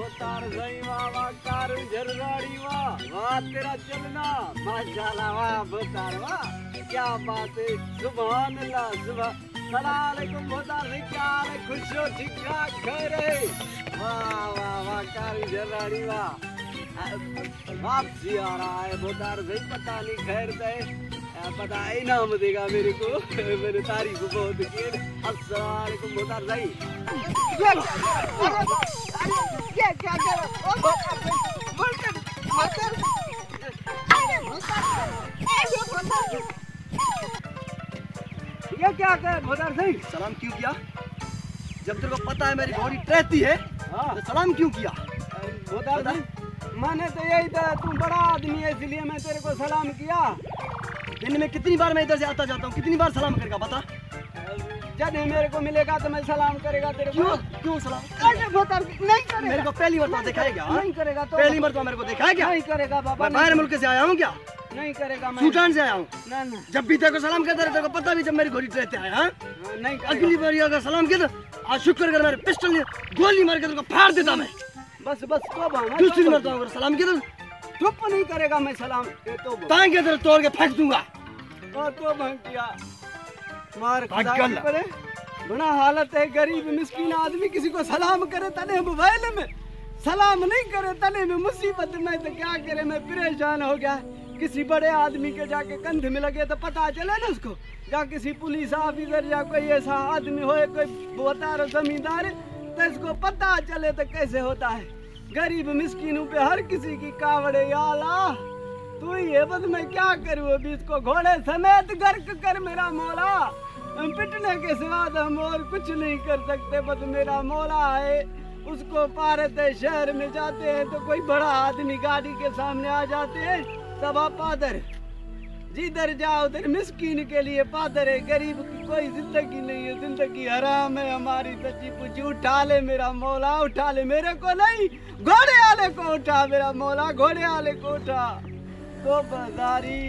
बोतार सही वाह वाह कार झरगाड़ी वाह वाह तेरा चलना माशाल्लाह वाह बोतार वाह क्या बात है सुभान अल्लाह सुभान सलाम अलैकुम बोतार भाई क्या हाल है खुश हो ठीक ठाक खैर है वाह वाह वाह कार झरगाड़ी वाह वापसी आ रहा है बोतार भाई पता नहीं खैर दे पता इनाम देगा मेरे को मेरे तारीफ बहुत की अस्सलाम वालेकुम बोतार भाई क्या क्या कर बोलकर मकर ये क्या कर बोतार भाई सलाम क्यों किया? जब तेरे को पता है मेरी घोड़ी रहती है तो सलाम क्यों किया? बोतार भाई मैंने तो यही था तुम बड़ा आदमी है इसलिए मैं तेरे को सलाम किया। दिन में कितनी बार मैं इधर से आता जाता हूँ, कितनी बार सलाम करेगा बता? जब मेरे को मिलेगा तो मैं सलाम करेगा तेरे को। क्यों सलाम? अरे बोतार नहीं करेगा। मेरे को पहली मरतबा देखा है क्या? नहीं करेगा तो पहली मरतबा मेरे को देखा है क्या? नहीं करेगा बाबा। मैं बाहर मुल्क से आया हूँ क्या? नहीं करेगा मैं सूडान से आया हूँ। ना ना जब भी तेरे को सलाम करता रहता है, तेरे को पता भी जब मेरी घोड़ी रहते आया हाँ? नहीं अगली बार अगर सलाम किया तो आज शुक्र कर मेरे पिस्टल ने गोली मार के तेरे को फाड़ देता मैं। बस बस तो दूसरी मरतबा अगर सलाम किया तो चुप नहीं करेगा मैं सलाम तो टांग के तेरे तोड़ के फेंक दूंगा। तो भंग किया मार पागल। पड़े बड़ा हालत है गरीब मिस्कीन आदमी किसी को सलाम करे तने मोबाइल में सलाम नहीं करे तने में मुसीबत में तो क्या करे मैं परेशान हो गया। किसी बड़े आदमी के जाके कंधे में लगे तो पता चले ना उसको या किसी पुलिस ऑफिसर या कोई ऐसा आदमी हो कोई बोतार जमींदार तो इसको पता चले तो कैसे होता है। गरीब मिस्कीनों पे हर किसी की कावड़े या अल्लाह तू ये बस मैं क्या करूँ अभी इसको घोड़े समेत गर्क कर मेरा मौला। हम पिटने के सिवा हम और कुछ नहीं कर सकते बस मेरा मौला है। उसको पारते शहर में जाते हैं तो कोई बड़ा आदमी गाड़ी के सामने आ जाते हैं तब आप पादर जिधर जाओ उधर मिस्कीन के लिए पादर है। गरीब की कोई जिंदगी नहीं है जिंदगी हराम है हमारी सच्ची पूछी। उठा ले मेरा मौला उठा ले मेरे को नहीं घोड़े वाले को उठा मेरा मौला घोड़े वाले को उठा तो बाजारी।